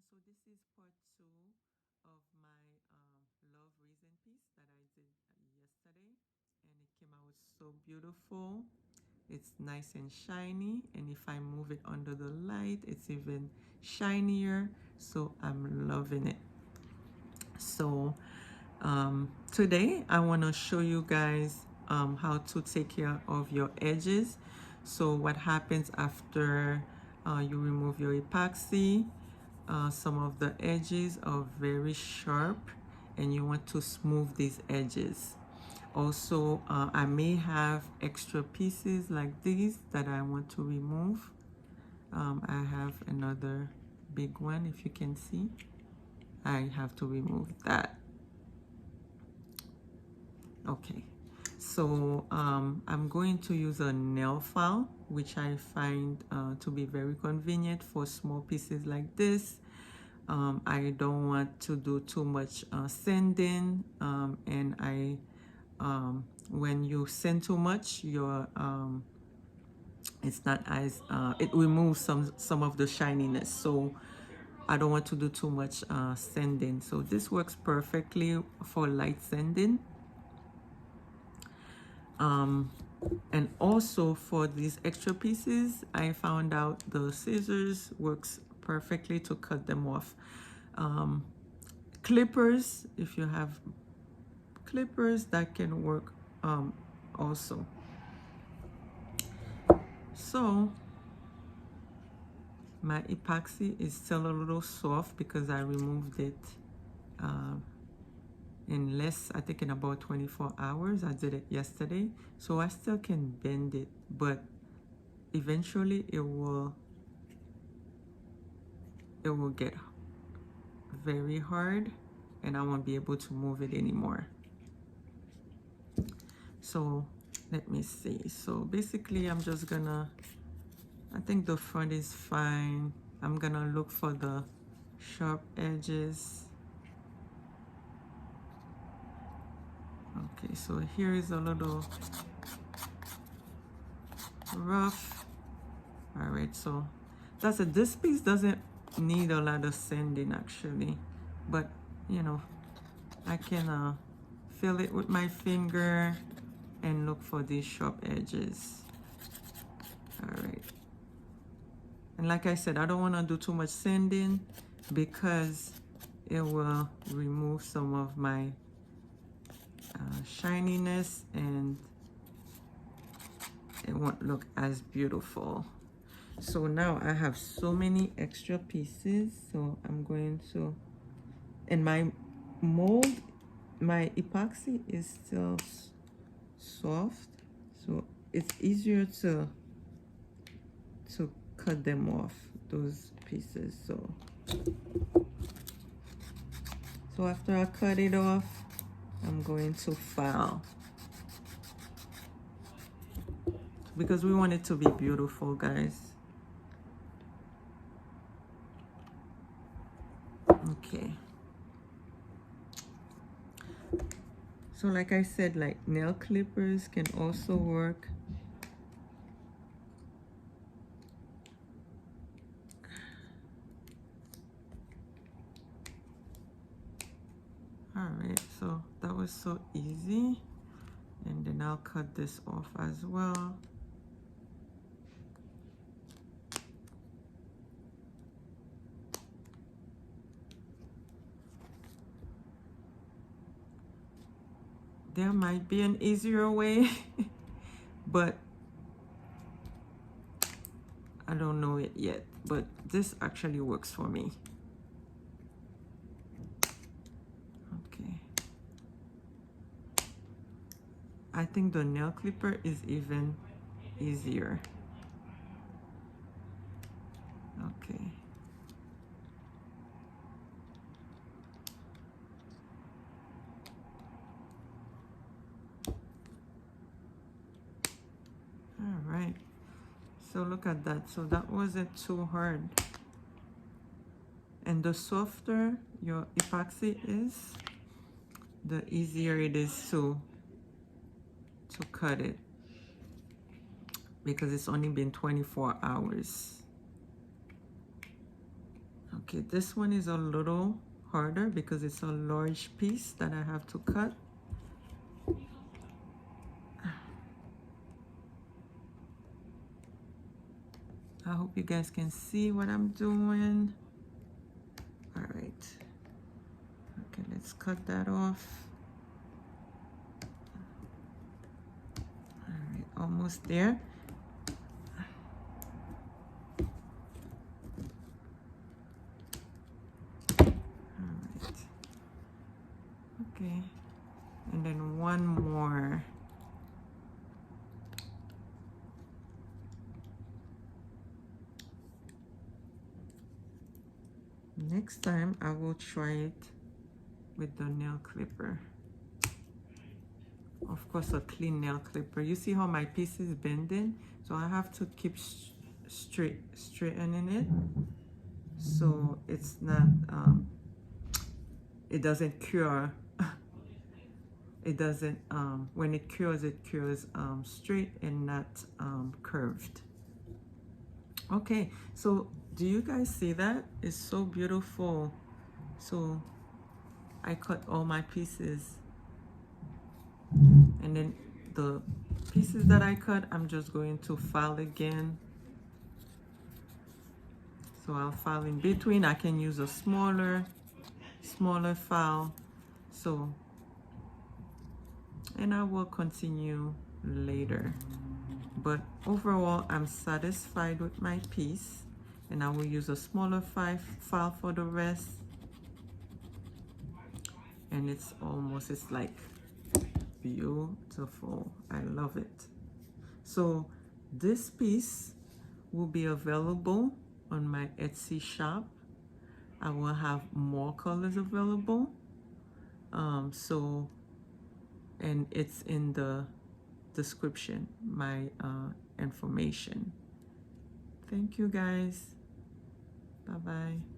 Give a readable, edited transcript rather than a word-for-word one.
So this is part 2 of my LoVE resin piece that I did yesterday, and it came out so beautiful. It's nice and shiny, and if I move it under the light, it's even shinier. So I'm loving it. So today I want to show you guys how to take care of your edges. So what happens after you remove your epoxy? Some of the edges are very sharp and you want to smooth these edges. Also, I may have extra pieces like these that I want to remove. I have another big one, if you can see. I have to remove that. Okay, so I'm going to use a nail file, which I find to be very convenient for small pieces like this. I don't want to do too much sanding, and when you sand too much, your it's not as it removes some of the shininess. So I don't want to do too much sanding. So this works perfectly for light sanding. And also for these extra pieces, I found out the scissors works perfectly to cut them off. Clippers, if you have clippers, that can work also. So my epoxy is still a little soft because I removed it in less, I think in about 24 hours. I did it yesterday, so I still can bend it, but eventually it will get very hard and I won't be able to move it anymore. So let me see. So basically I'm just gonna, I think the front is fine. I'm gonna look for the sharp edges. Okay, so here is a little rough. All right, so that's it. This piece doesn't need a lot of sanding actually, but you know, I can feel it with my finger and look for these sharp edges. All right, and like I said, I don't want to do too much sanding because it will remove some of my shininess and it won't look as beautiful. So now I have so many extra pieces, so I'm going to, and my mold, my epoxy is still soft, so it's easier to cut them off, those pieces. So after I cut it off, I'm going to file because we want it to be beautiful, guys. Okay. So like I said, like nail clippers can also work. All right, so that was so easy. And then I'll cut this off as well. There might be an easier way, but I don't know it yet. But this actually works for me. Okay. I think the nail clipper is even easier. Okay. All right. So look at that. So that wasn't too hard. And the softer your epoxy is, the easier it is to cut it, because it's only been 24 hours. Okay, this one is a little harder because it's a large piece that I have to cut. I hope you guys can see what I'm doing. All right. Okay, let's cut that off. All right, almost there. All right. Okay, and then one more. Next time I will try it with the nail clipper. Of course, a clean nail clipper. You see how my piece is bending? So I have to keep straightening it so it's not, it doesn't cure. It doesn't, when it cures straight and not curved. Okay, so do you guys see that? It's so beautiful. So I cut all my pieces, and then the pieces that I cut, I'm just going to file again. So I'll file in between. I can use a smaller file. So, and I will continue later. But overall, I'm satisfied with my piece, and I will use a smaller file for the rest. And it's like beautiful. I love it. So this piece will be available on my Etsy shop. I will have more colors available. And it's in the description, my information. Thank you guys. Bye-bye.